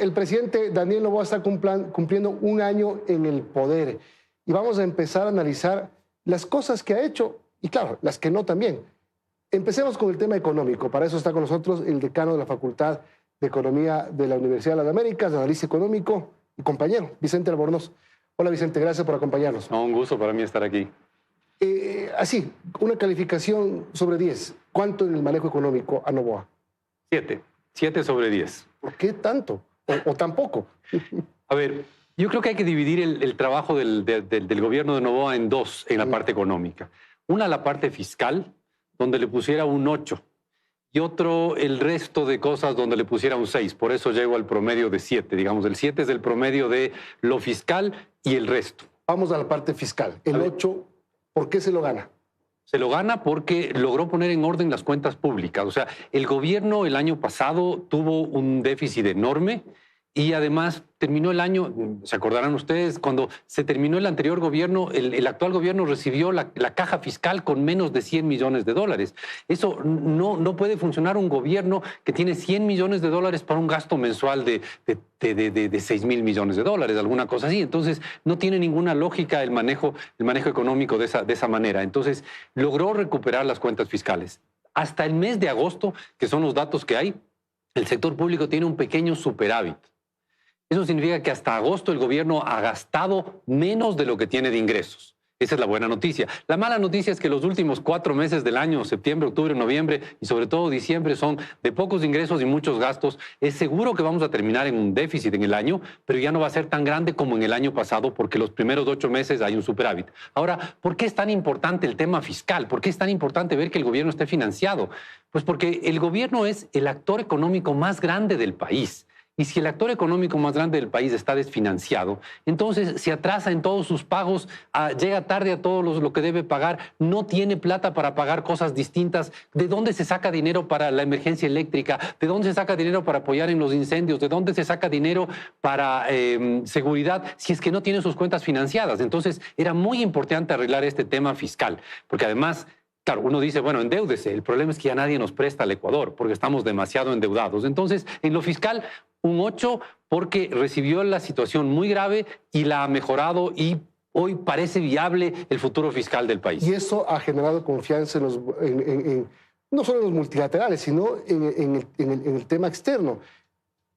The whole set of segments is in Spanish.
el presidente Daniel Noboa está cumpliendo un año en el poder y vamos a empezar a analizar las cosas que ha hecho y, claro, las que no también. Empecemos con el tema económico. Para eso está con nosotros el decano de la Facultad de Economía de la Universidad de las Américas, de Análisis Económico y compañero, Vicente Albornoz. Hola, Vicente, gracias por acompañarnos. No, un gusto para mí estar aquí. Así, una calificación sobre 10. ¿Cuánto en el manejo económico a Noboa? 7. 7 sobre 10. ¿Por qué tanto? ¿O tan poco? A ver, yo creo que hay que dividir el trabajo del gobierno de Noboa en dos, en la parte económica. Una, la parte fiscal, donde le pusiera un 8. Y otro, el resto de cosas donde le pusiera un 6. Por eso llego al promedio de 7. Digamos, el 7 es el promedio de lo fiscal y el resto. Vamos a la parte fiscal. El 8, ¿por qué se lo gana? Se lo gana porque logró poner en orden las cuentas públicas. O sea, el gobierno el año pasado tuvo un déficit enorme y además terminó el año, se acordarán ustedes, cuando se terminó el anterior gobierno, el actual gobierno recibió la caja fiscal con menos de 100 millones de dólares. Eso no puede funcionar un gobierno que tiene 100 millones de dólares para un gasto mensual de 6 mil millones de dólares, alguna cosa así. Entonces, no tiene ninguna lógica el manejo económico de esa manera. Entonces, logró recuperar las cuentas fiscales. Hasta el mes de agosto, que son los datos que hay, el sector público tiene un pequeño superávit. Eso significa que hasta agosto el gobierno ha gastado menos de lo que tiene de ingresos. Esa es la buena noticia. La mala noticia es que los últimos 4 meses del año, septiembre, octubre, noviembre y sobre todo diciembre, son de pocos ingresos y muchos gastos. Es seguro que vamos a terminar en un déficit en el año, pero ya no va a ser tan grande como en el año pasado porque los primeros 8 meses hay un superávit. Ahora, ¿por qué es tan importante el tema fiscal? ¿Por qué es tan importante ver que el gobierno esté financiado? Pues porque el gobierno es el actor económico más grande del país. Y si el actor económico más grande del país está desfinanciado, entonces se atrasa en todos sus pagos, llega tarde a todo lo que debe pagar, no tiene plata para pagar cosas distintas. ¿De dónde se saca dinero para la emergencia eléctrica? ¿De dónde se saca dinero para apoyar en los incendios? ¿De dónde se saca dinero para seguridad si es que no tiene sus cuentas financiadas? Entonces era muy importante arreglar este tema fiscal, porque además... Claro, uno dice, bueno, endeúdese. El problema es que ya nadie nos presta al Ecuador porque estamos demasiado endeudados. Entonces, en lo fiscal, un 8 porque recibió la situación muy grave y la ha mejorado y hoy parece viable el futuro fiscal del país. Y eso ha generado confianza no solo en los multilaterales, sino en el tema externo.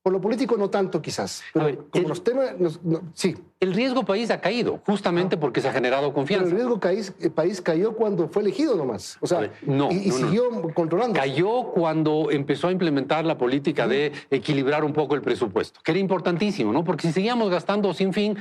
Por lo político no tanto quizás, pero ver, como los temas... sí. El riesgo país ha caído justamente porque se ha generado confianza. Pero el riesgo país cayó cuando fue elegido nomás. O sea, siguió controlando. Cayó cuando empezó a implementar la política de equilibrar un poco el presupuesto, que era importantísimo, ¿no? Porque si seguíamos gastando sin fin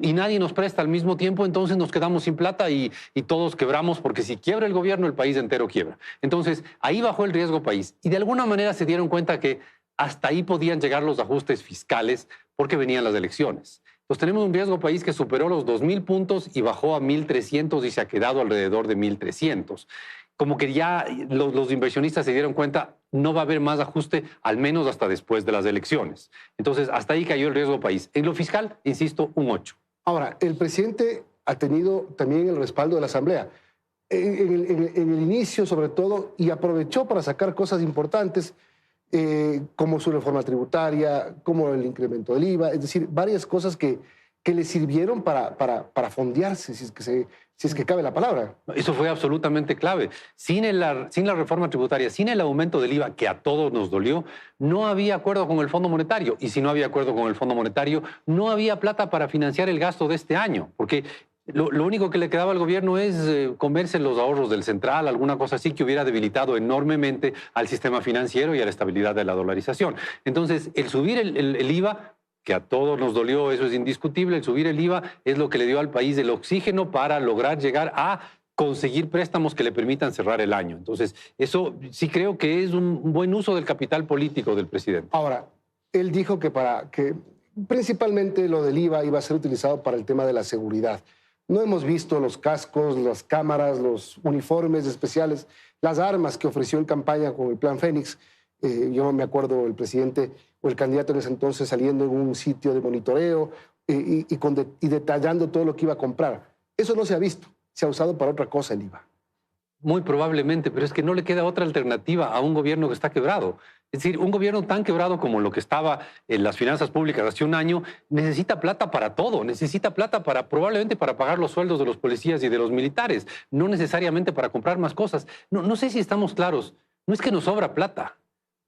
y nadie nos presta al mismo tiempo, entonces nos quedamos sin plata y todos quebramos, porque si quiebra el gobierno, el país entero quiebra. Entonces, ahí bajó el riesgo país. Y de alguna manera se dieron cuenta que hasta ahí podían llegar los ajustes fiscales porque venían las elecciones. Entonces tenemos un riesgo país que superó los 2.000 puntos y bajó a 1.300 y se ha quedado alrededor de 1.300. Como que ya los inversionistas se dieron cuenta, no va a haber más ajuste, al menos hasta después de las elecciones. Entonces hasta ahí cayó el riesgo país. En lo fiscal, insisto, un 8. Ahora, el presidente ha tenido también el respaldo de la Asamblea. En el inicio, sobre todo, y aprovechó para sacar cosas importantes, como su reforma tributaria, como el incremento del IVA, es decir, varias cosas que le sirvieron para fondearse, si es que cabe la palabra. Eso fue absolutamente clave. Sin la reforma tributaria, sin el aumento del IVA, que a todos nos dolió, no había acuerdo con el Fondo Monetario. Y si no había acuerdo con el Fondo Monetario, no había plata para financiar el gasto de este año, porque... Lo único que le quedaba al gobierno es comerse los ahorros del central, alguna cosa así que hubiera debilitado enormemente al sistema financiero y a la estabilidad de la dolarización. Entonces, el subir el IVA, que a todos nos dolió, eso es indiscutible, el subir el IVA es lo que le dio al país el oxígeno para lograr llegar a conseguir préstamos que le permitan cerrar el año. Entonces, eso sí creo que es un buen uso del capital político del presidente. Ahora, él dijo que principalmente lo del IVA iba a ser utilizado para el tema de la seguridad. No hemos visto los cascos, las cámaras, los uniformes especiales, las armas que ofreció en campaña con el Plan Fénix. Yo me acuerdo el presidente o el candidato en ese entonces saliendo en un sitio de monitoreo y detallando todo lo que iba a comprar. Eso no se ha visto. Se ha usado para otra cosa el IVA. Muy probablemente, pero es que no le queda otra alternativa a un gobierno que está quebrado. Es decir, un gobierno tan quebrado como lo que estaba en las finanzas públicas hace un año, necesita plata para todo, necesita plata para probablemente para pagar los sueldos de los policías y de los militares, no necesariamente para comprar más cosas. No sé si estamos claros, no es que nos sobra plata.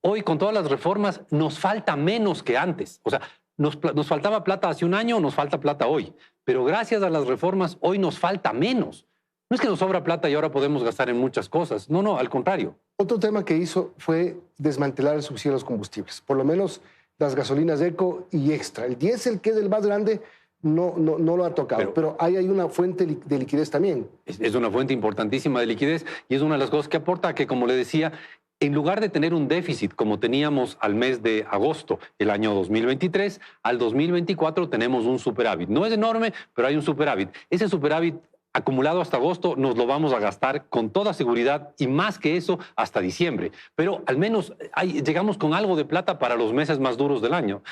Hoy con todas las reformas nos falta menos que antes. O sea, nos faltaba plata hace un año, nos falta plata hoy. Pero gracias a las reformas hoy nos falta menos. No es que nos sobra plata y ahora podemos gastar en muchas cosas. No, al contrario. Otro tema que hizo fue desmantelar el subsidio a los combustibles, por lo menos las gasolinas eco y extra. El diésel, que es el más grande, no lo ha tocado, pero ahí hay una fuente de liquidez también. Es una fuente importantísima de liquidez y es una de las cosas que aporta que, como le decía, en lugar de tener un déficit como teníamos al mes de agosto el año 2023, al 2024 tenemos un superávit. No es enorme, pero hay un superávit. Ese superávit acumulado hasta agosto nos lo vamos a gastar con toda seguridad y más que eso hasta diciembre. Pero al menos llegamos con algo de plata para los meses más duros del año.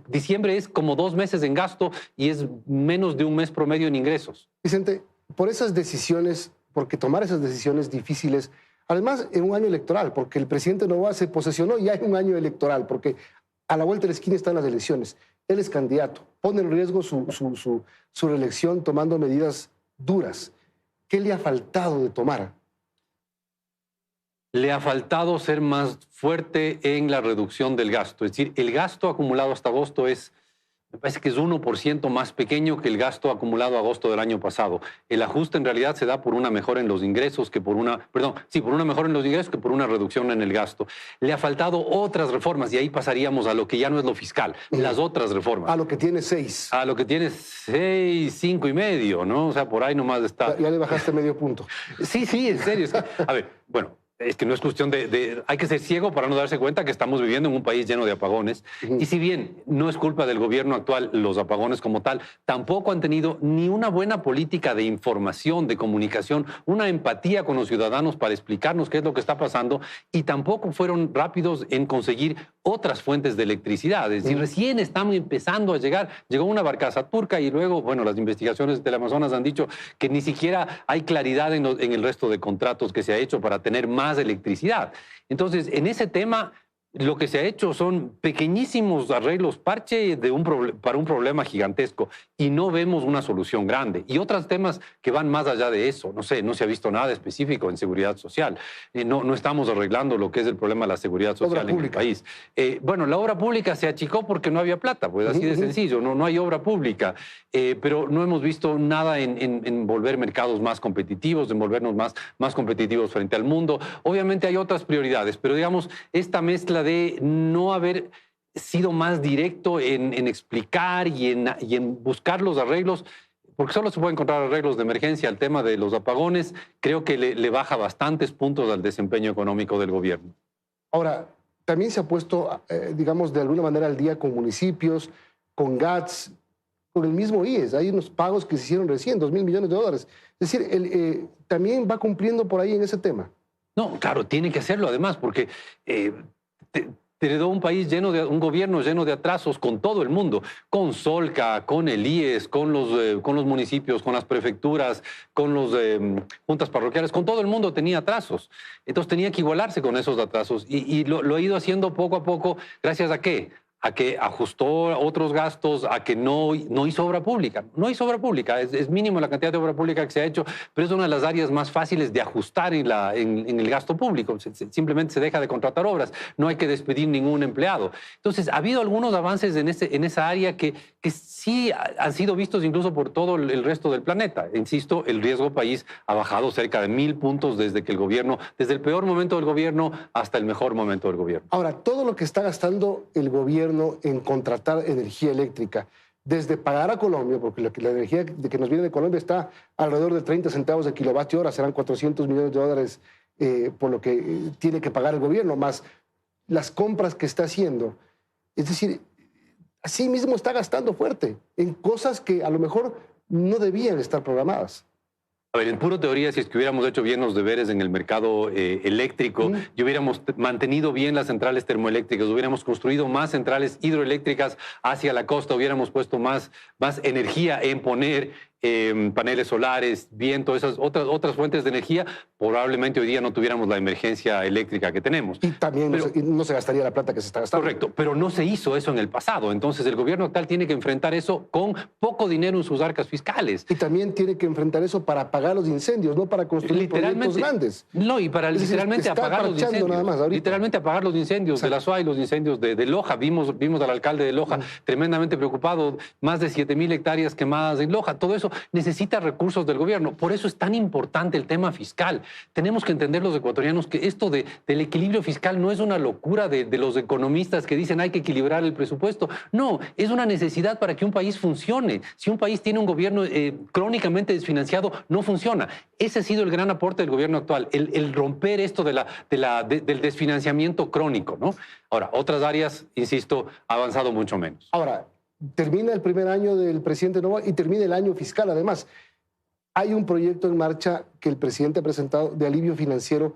Diciembre es como 2 meses en gasto y es menos de un mes promedio en ingresos. Vicente, por esas decisiones, porque tomar esas decisiones difíciles, además en un año electoral, porque el presidente Noboa se posesionó y hay un año electoral, porque a la vuelta de la esquina están las elecciones. Él es candidato, pone en riesgo su reelección tomando medidas duras. ¿Qué le ha faltado de tomar? Le ha faltado ser más fuerte en la reducción del gasto. Es decir, el gasto acumulado hasta agosto me parece que es 1% más pequeño que el gasto acumulado a agosto del año pasado. El ajuste en realidad se da por una mejora en los ingresos que por una mejora en los ingresos que por una reducción en el gasto. Le ha faltado otras reformas y ahí pasaríamos a lo que ya no es lo fiscal, las otras reformas. A lo que tiene 6. A lo que tiene 6, 5 y medio, ¿no? O sea, por ahí nomás está. Ya le bajaste medio punto. Sí, en serio. A ver, bueno. Es que no es cuestión hay que ser ciego para no darse cuenta que estamos viviendo en un país lleno de apagones. Y si bien no es culpa del gobierno actual los apagones como tal, tampoco han tenido ni una buena política de información, de comunicación, una empatía con los ciudadanos para explicarnos qué es lo que está pasando y tampoco fueron rápidos en conseguir otras fuentes de electricidad. Es decir, recién están empezando a llegar. Llegó una barcaza turca y luego, bueno, las investigaciones del Amazonas han dicho que ni siquiera hay claridad en el resto de contratos que se ha hecho para tener más electricidad. Entonces, en ese tema, lo que se ha hecho son pequeñísimos arreglos, parche para un problema gigantesco y no vemos una solución grande. Y otros temas que van más allá de eso. No sé, no se ha visto nada específico en seguridad social. No estamos arreglando lo que es el problema de la seguridad social en el país. Bueno, la obra pública se achicó porque no había plata, pues así de sencillo. No hay obra pública. Pero no hemos visto nada en volver mercados más competitivos, en volvernos más competitivos frente al mundo. Obviamente hay otras prioridades, pero digamos, esta mezcla de no haber sido más directo en explicar y en buscar los arreglos, porque solo se puede encontrar arreglos de emergencia al tema de los apagones, creo que le baja bastantes puntos al desempeño económico del gobierno. Ahora, también se ha puesto, digamos, de alguna manera al día con municipios, con GATS, con el mismo IES. Hay unos pagos que se hicieron recién, $2.000 millones. Es decir, también va cumpliendo por ahí en ese tema. No, claro, tiene que hacerlo además, porque heredó un gobierno lleno de atrasos con todo el mundo, con Solca, con el IES, con los municipios, con las prefecturas, con las juntas parroquiales, con todo el mundo tenía atrasos. Entonces tenía que igualarse con esos atrasos y lo ha ido haciendo poco a poco. ¿Gracias a qué? A que ajustó otros gastos, a que no hizo obra pública. No hizo obra pública, es mínimo la cantidad de obra pública que se ha hecho, pero es una de las áreas más fáciles de ajustar en el gasto público. Simplemente se deja de contratar obras, no hay que despedir ningún empleado. Entonces, ha habido algunos avances en esa área que sí han sido vistos incluso por todo el resto del planeta. Insisto, el riesgo país ha bajado cerca de 1.000 puntos desde el peor momento del gobierno hasta el mejor momento del gobierno. Ahora, todo lo que está gastando el gobierno en contratar energía eléctrica, desde pagar a Colombia, porque la energía que nos viene de Colombia está alrededor de 30 centavos de kilovatio hora, serán $400 millones por lo que tiene que pagar el gobierno, más las compras que está haciendo. Es decir, así mismo está gastando fuerte en cosas que a lo mejor no debían estar programadas. A ver, en puro teoría, si es que hubiéramos hecho bien los deberes en el mercado eléctrico y hubiéramos mantenido bien las centrales termoeléctricas, hubiéramos construido más centrales hidroeléctricas hacia la costa, hubiéramos puesto más energía en poner paneles solares, viento, esas otras fuentes de energía, probablemente hoy día no tuviéramos la emergencia eléctrica que tenemos. Y también no se gastaría la plata que se está gastando. Correcto, pero no se hizo eso en el pasado. Entonces el gobierno actual tiene que enfrentar eso con poco dinero en sus arcas fiscales. Y también tiene que enfrentar eso para apagar los incendios, no para construir proyectos grandes. No, y para literalmente apagar los incendios. Nada más literalmente apagar los incendios de la SUA y los incendios de Loja. Vimos al alcalde de Loja tremendamente preocupado, más de 7,000 hectáreas quemadas en Loja. Todo eso necesita recursos del gobierno. Por eso es tan importante el tema fiscal. Tenemos que entender los ecuatorianos que esto del equilibrio fiscal no es una locura de los economistas que dicen hay que equilibrar el presupuesto. No, es una necesidad para que un país funcione. Si un país tiene un gobierno crónicamente desfinanciado, no funciona. Ese ha sido el gran aporte del gobierno actual, el romper esto del desfinanciamiento crónico, ¿no? Ahora, otras áreas, insisto, ha avanzado mucho menos. Ahora, termina el primer año del presidente Noboa y termina el año fiscal. Además, hay un proyecto en marcha que el presidente ha presentado de alivio financiero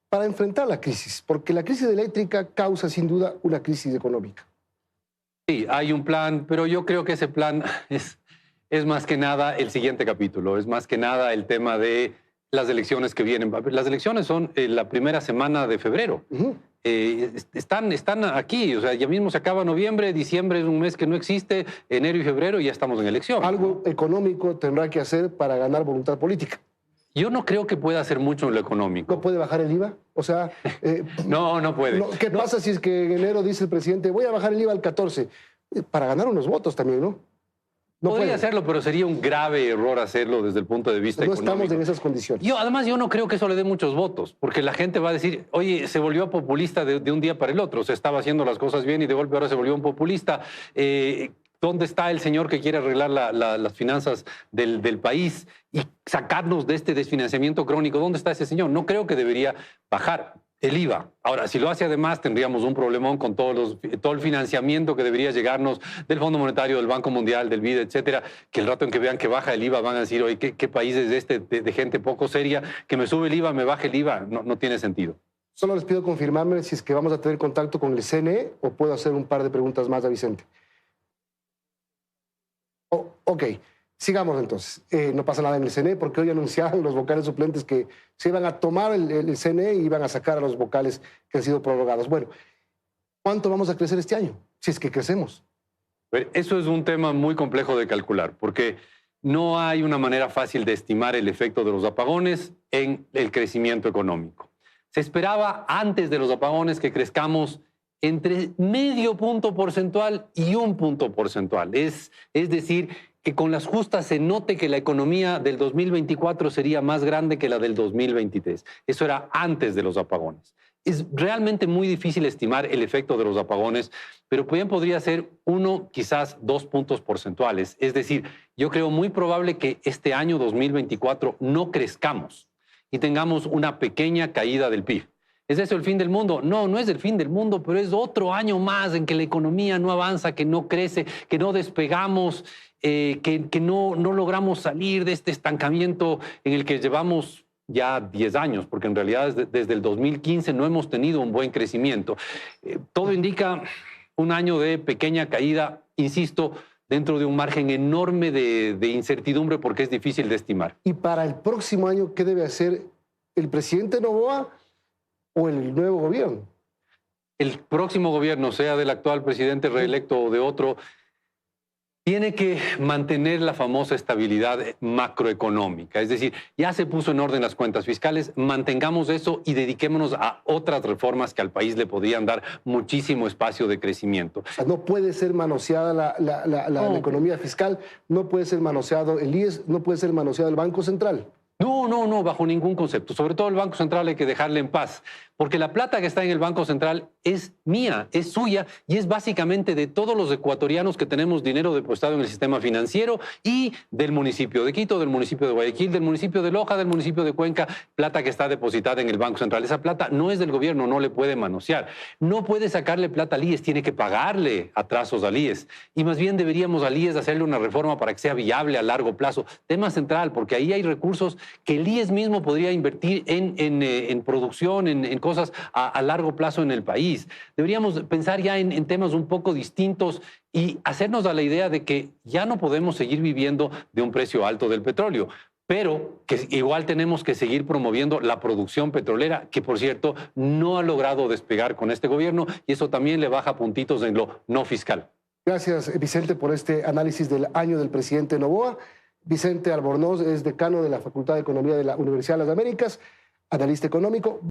para enfrentar la crisis, porque la crisis eléctrica causa sin duda una crisis económica. Sí, hay un plan, pero yo creo que ese plan es más que nada el siguiente capítulo, es más que nada el tema de las elecciones que vienen. Las elecciones son la primera semana de febrero. Están aquí, o sea, ya mismo se acaba noviembre, diciembre es un mes que no existe, enero y febrero y ya estamos en elección. Algo económico tendrá que hacer para ganar voluntad política. Yo no creo que pueda hacer mucho en lo económico. ¿No puede bajar el IVA? O sea... no puede. ¿Qué pasa si es que en enero dice el presidente, voy a bajar el IVA al 14? Para ganar unos votos también, ¿no? Podría hacerlo, pero sería un grave error hacerlo desde el punto de vista económico. No estamos en esas condiciones. Además, yo no creo que eso le dé muchos votos, porque la gente va a decir, oye, se volvió populista de un día para el otro, se estaba haciendo las cosas bien y de golpe ahora se volvió un populista. ¿Dónde está el señor que quiere arreglar las finanzas del país y sacarnos de este desfinanciamiento crónico? ¿Dónde está ese señor? No creo que debería bajar el IVA. Ahora, si lo hace además, tendríamos un problemón con todo el financiamiento que debería llegarnos del Fondo Monetario, del Banco Mundial, del BID, etcétera, que el rato en que vean que baja el IVA van a decir, oye, ¿qué país es este de gente poco seria que me sube el IVA, me baja el IVA? No tiene sentido. Solo les pido confirmarme si es que vamos a tener contacto con el CNE o puedo hacer un par de preguntas más a Vicente. Ok, sigamos entonces. No pasa nada en el CNE porque hoy anunciaron los vocales suplentes que se iban a tomar el CNE y iban a sacar a los vocales que han sido prorrogados. Bueno, ¿cuánto vamos a crecer este año? Si es que crecemos. Eso es un tema muy complejo de calcular porque no hay una manera fácil de estimar el efecto de los apagones en el crecimiento económico. Se esperaba antes de los apagones que crezcamos entre medio punto porcentual y 1 punto porcentual. Es decir, que con las justas se note que la economía del 2024 sería más grande que la del 2023. Eso era antes de los apagones. Es realmente muy difícil estimar el efecto de los apagones, pero bien podría ser 1, quizás 2 puntos porcentuales. Es decir, yo creo muy probable que este año 2024 no crezcamos y tengamos una pequeña caída del PIB. ¿Es eso el fin del mundo? No, no es el fin del mundo, pero es otro año más en que la economía no avanza, que no crece, que no despegamos, que no logramos salir de este estancamiento en el que llevamos ya 10 años, porque en realidad desde el 2015 no hemos tenido un buen crecimiento. Todo indica un año de pequeña caída, insisto, dentro de un margen enorme de incertidumbre porque es difícil de estimar. ¿Y para el próximo año qué debe hacer el presidente Noboa o el nuevo gobierno? El próximo gobierno, sea del actual presidente reelecto o de otro, tiene que mantener la famosa estabilidad macroeconómica. Es decir, ya se puso en orden las cuentas fiscales, mantengamos eso y dediquémonos a otras reformas que al país le podrían dar muchísimo espacio de crecimiento. O sea, no puede ser manoseada la economía fiscal, no puede ser manoseado el IES, no puede ser manoseado el Banco Central. No, bajo ningún concepto. Sobre todo el Banco Central hay que dejarle en paz, porque la plata que está en el Banco Central es mía, es suya y es básicamente de todos los ecuatorianos que tenemos dinero depositado en el sistema financiero y del municipio de Quito, del municipio de Guayaquil, del municipio de Loja, del municipio de Cuenca, plata que está depositada en el Banco Central. Esa plata no es del gobierno, no le puede manosear. No puede sacarle plata al IES, tiene que pagarle atrasos al IES. Y más bien deberíamos al IES hacerle una reforma para que sea viable a largo plazo. Tema central, porque ahí hay recursos que el IES mismo podría invertir en producción, en cosas a largo plazo en el país. Deberíamos pensar ya en temas un poco distintos y hacernos a la idea de que ya no podemos seguir viviendo de un precio alto del petróleo, pero que igual tenemos que seguir promoviendo la producción petrolera, que por cierto no ha logrado despegar con este gobierno, y eso también le baja puntitos en lo no fiscal. Gracias, Vicente, por este análisis del año del presidente Noboa. Vicente Albornoz es decano de la Facultad de Economía de la Universidad de las Américas, analista económico.